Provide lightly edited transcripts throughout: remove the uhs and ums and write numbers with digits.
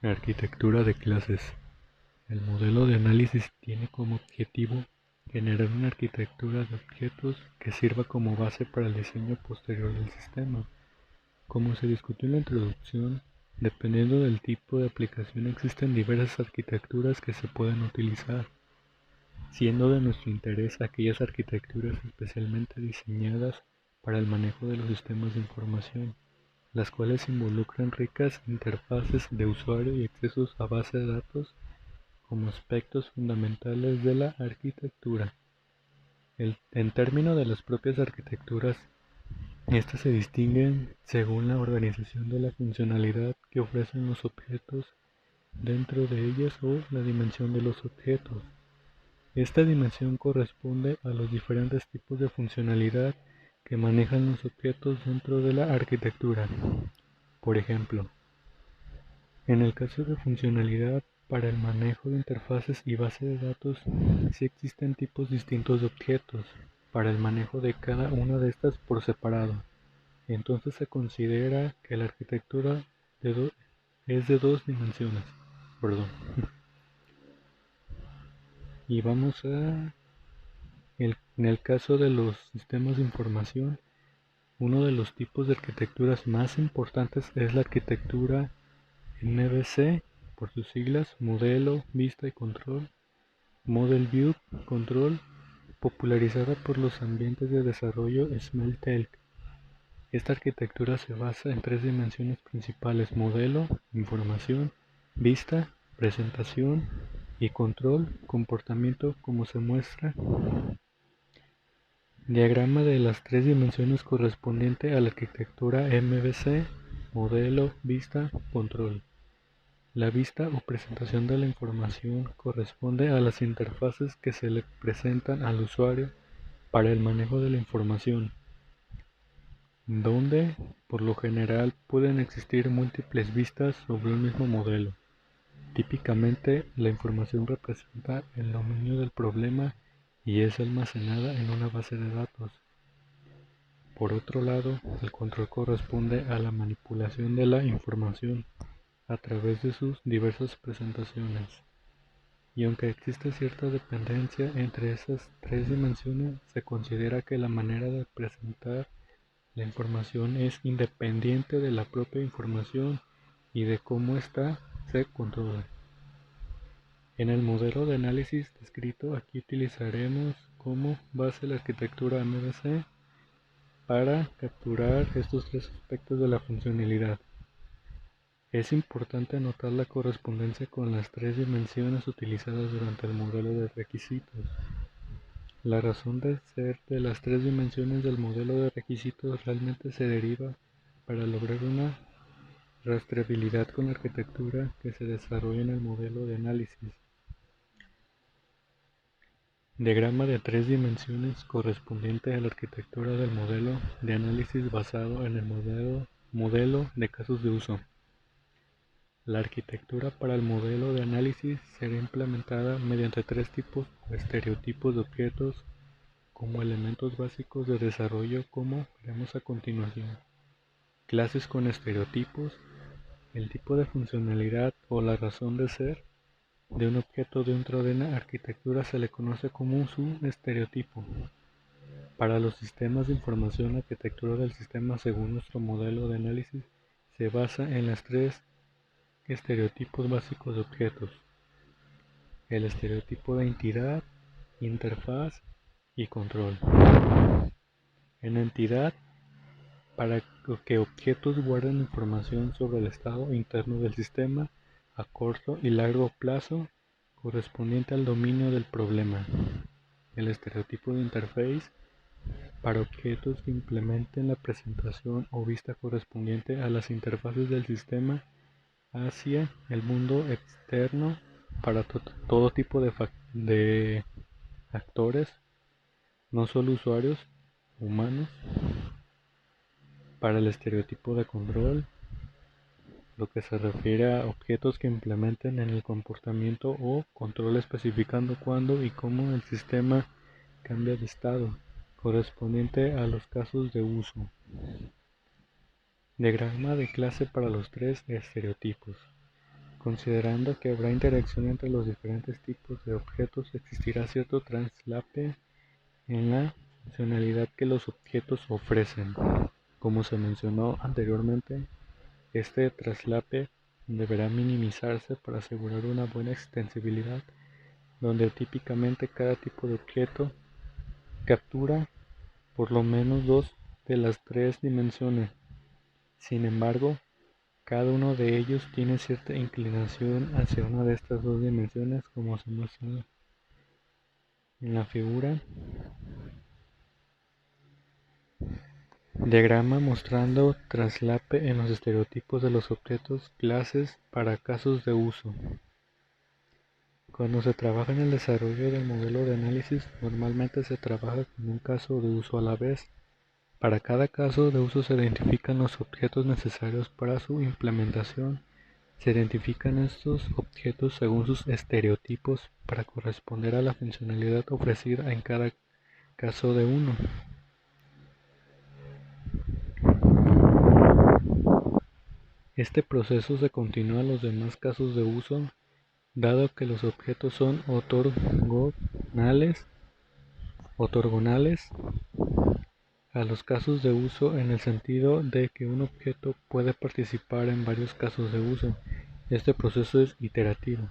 Arquitectura de clases. El modelo de análisis tiene como objetivo generar una arquitectura de objetos que sirva como base para el diseño posterior del sistema. Como se discutió en la introducción, dependiendo del tipo de aplicación existen diversas arquitecturas que se pueden utilizar, siendo de nuestro interés aquellas arquitecturas especialmente diseñadas para el manejo de los sistemas de información, las cuales involucran ricas interfaces de usuario y accesos a base de datos como aspectos fundamentales de la arquitectura. En términos de las propias arquitecturas, estas se distinguen según la organización de la funcionalidad que ofrecen los objetos dentro de ellas o la dimensión de los objetos. Esta dimensión corresponde a los diferentes tipos de funcionalidad que manejan los objetos dentro de la arquitectura. Por ejemplo, en el caso de funcionalidad para el manejo de interfaces y base de datos, sí existen tipos distintos de objetos para el manejo de cada una de estas por separado. Entonces se considera que la arquitectura es de dos dimensiones. Perdón. Y en el caso de los sistemas de información, uno de los tipos de arquitecturas más importantes es la arquitectura MVC, por sus siglas, Modelo, Vista y Control, Model View Control, popularizada por los ambientes de desarrollo Smeltec. Esta arquitectura se basa en tres dimensiones principales: modelo, información, vista, presentación y control, comportamiento, como se muestra. Diagrama de las tres dimensiones correspondiente a la arquitectura MVC, modelo, vista, control. La vista o presentación de la información corresponde a las interfaces que se le presentan al usuario para el manejo de la información, donde, por lo general, pueden existir múltiples vistas sobre un mismo modelo. Típicamente, la información representa el dominio del problema y es almacenada en una base de datos. Por otro lado, el control corresponde a la manipulación de la información a través de sus diversas presentaciones. Y aunque existe cierta dependencia entre esas tres dimensiones, se considera que la manera de presentar la información es independiente de la propia información y de cómo ésta se controla. En el modelo de análisis descrito aquí utilizaremos como base la arquitectura MVC para capturar estos tres aspectos de la funcionalidad. Es importante anotar la correspondencia con las tres dimensiones utilizadas durante el modelo de requisitos. La razón de ser de las tres dimensiones del modelo de requisitos realmente se deriva para lograr una rastreabilidad con la arquitectura que se desarrolla en el modelo de análisis. Diagrama de tres dimensiones correspondiente a la arquitectura del modelo de análisis basado en el modelo de casos de uso. La arquitectura para el modelo de análisis será implementada mediante tres tipos o estereotipos de objetos como elementos básicos de desarrollo, como veremos a continuación. Clases con estereotipos: el tipo de funcionalidad o la razón de ser de un objeto dentro de una arquitectura se le conoce como su estereotipo. Para los sistemas de información, la arquitectura del sistema según nuestro modelo de análisis se basa en las tres estereotipos básicos de objetos: el estereotipo de entidad, interfaz y control. En entidad, para que objetos guarden información sobre el estado interno del sistema a corto y largo plazo correspondiente al dominio del problema. El estereotipo de interface, para objetos que implementen la presentación o vista correspondiente a las interfaces del sistema hacia el mundo externo para todo tipo de actores, no solo usuarios humanos. Para el estereotipo de control, lo que se refiere a objetos que implementen en el comportamiento o control especificando cuándo y cómo el sistema cambia de estado, correspondiente a los casos de uso. Diagrama de clase para los tres estereotipos. Considerando que habrá interacción entre los diferentes tipos de objetos, existirá cierto traslape en la funcionalidad que los objetos ofrecen. Como se mencionó anteriormente, este traslape deberá minimizarse para asegurar una buena extensibilidad, donde típicamente cada tipo de objeto captura por lo menos dos de las tres dimensiones. Sin embargo, cada uno de ellos tiene cierta inclinación hacia una de estas dos dimensiones, como se muestra en la figura. Diagrama mostrando traslape en los estereotipos de los objetos clases para casos de uso. Cuando se trabaja en el desarrollo del modelo de análisis, normalmente se trabaja con un caso de uso a la vez. Para cada caso de uso se identifican los objetos necesarios para su implementación. Se identifican estos objetos según sus estereotipos para corresponder a la funcionalidad ofrecida en cada caso de uno. Este proceso se continúa en los demás casos de uso, dado que los objetos son ortogonales a los casos de uso, en el sentido de que un objeto puede participar en varios casos de uso. Este proceso es iterativo.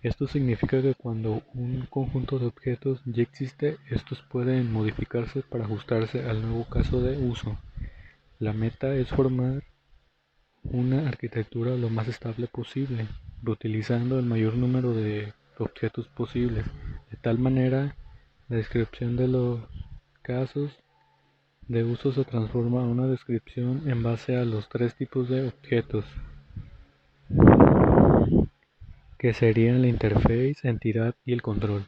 Esto significa que cuando un conjunto de objetos ya existe, estos pueden modificarse para ajustarse al nuevo caso de uso. La meta es formar una arquitectura lo más estable posible, reutilizando el mayor número de objetos posibles. De tal manera, la descripción de los casos de uso se transforma a una descripción en base a los tres tipos de objetos, que serían la interface, entidad y el control.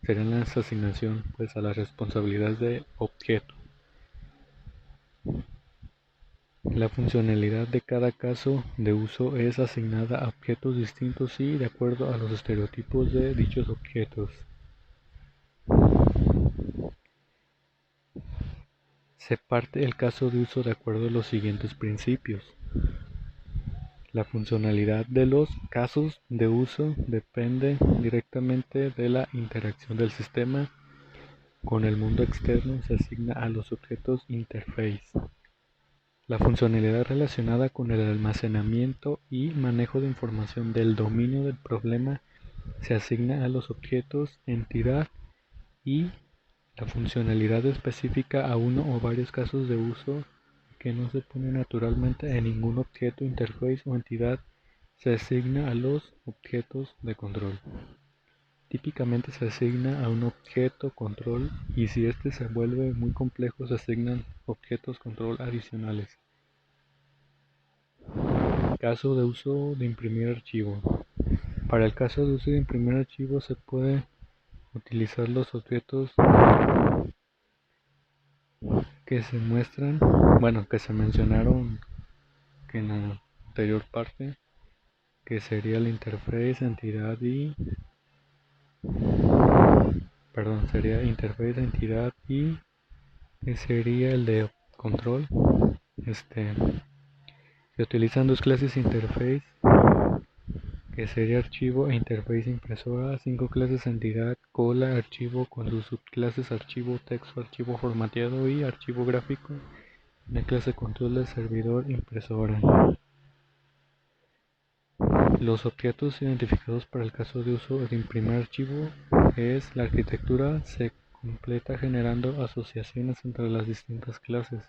Serían la asignación a la responsabilidad de objeto. La funcionalidad de cada caso de uso es asignada a objetos distintos y de acuerdo a los estereotipos de dichos objetos. Se parte el caso de uso de acuerdo a los siguientes principios. La funcionalidad de los casos de uso depende directamente de la interacción del sistema con el mundo externo. Se asigna a los objetos interface. La funcionalidad relacionada con el almacenamiento y manejo de información del dominio del problema se asigna a los objetos entidad, y la funcionalidad específica a uno o varios casos de uso que no se pone naturalmente en ningún objeto interface o entidad se asigna a los objetos de control. Típicamente se asigna a un objeto control, y si este se vuelve muy complejo se asignan objetos control adicionales. Caso de uso de imprimir archivo. Para el caso de uso de imprimir archivo se puede utilizar los objetos que se muestran, que se mencionaron en la anterior parte, que sería la interface, entidad que sería el de control. Se utilizan dos clases interface, que sería archivo e interface impresora, 5 clases entidad, cola, archivo con sus subclases archivo texto, archivo formateado y archivo gráfico, una clase control de servidor impresora. Los objetos identificados para el caso de uso de imprimir archivo es la arquitectura se completa generando asociaciones entre las distintas clases.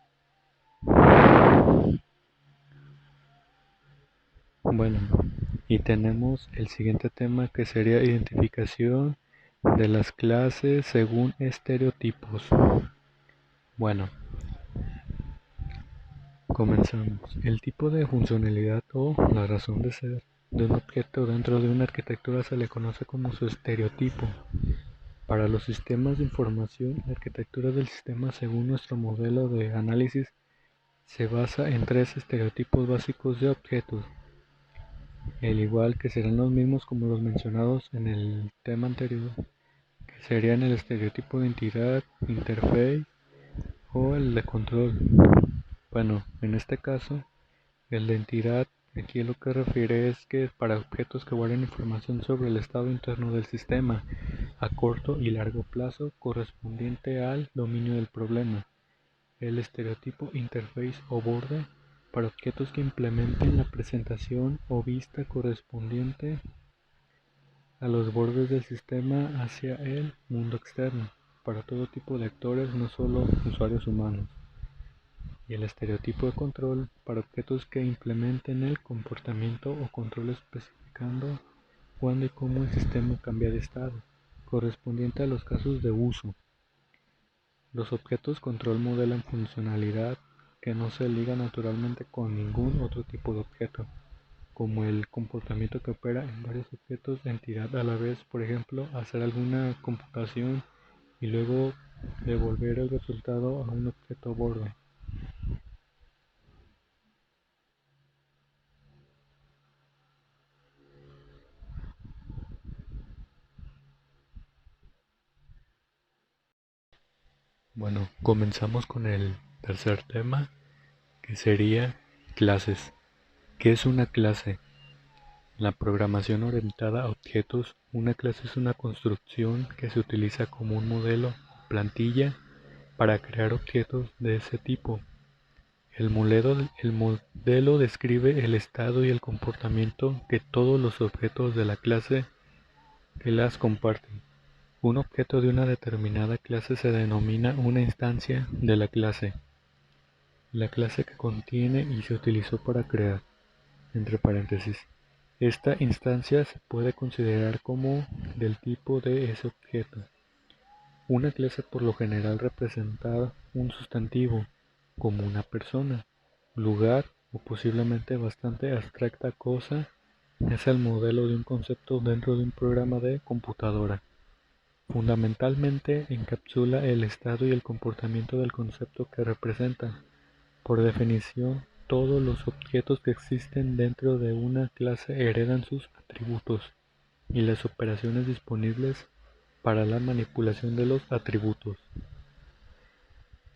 Y tenemos el siguiente tema, que sería identificación de las clases según estereotipos. Comenzamos. El tipo de funcionalidad o la razón de ser de un objeto dentro de una arquitectura se le conoce como su estereotipo. Para los sistemas de información, la arquitectura del sistema según nuestro modelo de análisis se basa en 3 estereotipos básicos de objetos, el igual que serán los mismos como los mencionados en el tema anterior, que serían el estereotipo de entidad, interface o el de control. En este caso, el de entidad Aquí lo que refiere es que para objetos que guarden información sobre el estado interno del sistema a corto y largo plazo correspondiente al dominio del problema. El estereotipo interface o borde para objetos que implementen la presentación o vista correspondiente a los bordes del sistema hacia el mundo externo, para todo tipo de actores, no solo usuarios humanos. Y el estereotipo de control para objetos que implementen el comportamiento o control especificando cuándo y cómo el sistema cambia de estado, correspondiente a los casos de uso. Los objetos control modelan funcionalidad que no se liga naturalmente con ningún otro tipo de objeto, como el comportamiento que opera en varios objetos de entidad a la vez, por ejemplo, hacer alguna computación y luego devolver el resultado a un objeto borde. Bueno, comenzamos con el tercer tema, que sería clases. ¿Qué es una clase? En la programación orientada a objetos, una clase es una construcción que se utiliza como un modelo o plantilla para crear objetos de ese tipo. El modelo describe el estado y el comportamiento que todos los objetos de la clase que las comparten. Un objeto de una determinada clase se denomina una instancia de la clase. La clase que contiene y se utilizó para crear, entre paréntesis. Esta instancia se puede considerar como del tipo de ese objeto. Una clase por lo general representa un sustantivo, como una persona, lugar o posiblemente bastante abstracta cosa. Es el modelo de un concepto dentro de un programa de computadora. Fundamentalmente encapsula el estado y el comportamiento del concepto que representa. Por definición, todos los objetos que existen dentro de una clase heredan sus atributos y las operaciones disponibles para la manipulación de los atributos.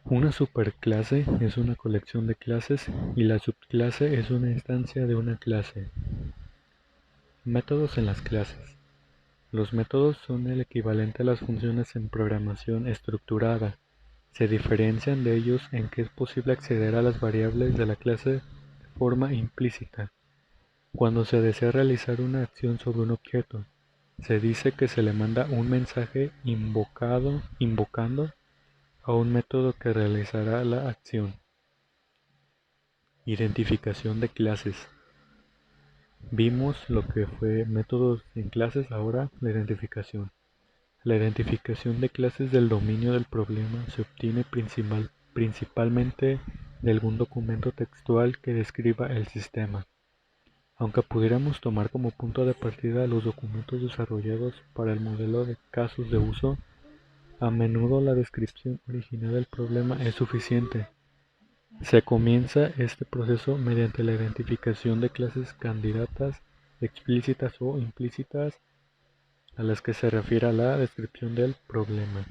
Una superclase es una colección de clases y la subclase es una instancia de una clase. Métodos en las clases. Los métodos son el equivalente a las funciones en programación estructurada. Se diferencian de ellos en que es posible acceder a las variables de la clase de forma implícita. Cuando se desea realizar una acción sobre un objeto, se dice que se le manda un mensaje invocando a un método que realizará la acción. Identificación de clases. Vimos lo que fue métodos en clases, ahora la identificación. La identificación de clases del dominio del problema se obtiene principalmente de algún documento textual que describa el sistema. Aunque pudiéramos tomar como punto de partida los documentos desarrollados para el modelo de casos de uso, a menudo la descripción original del problema es suficiente. Se comienza este proceso mediante la identificación de clases candidatas explícitas o implícitas a las que se refiere la descripción del problema.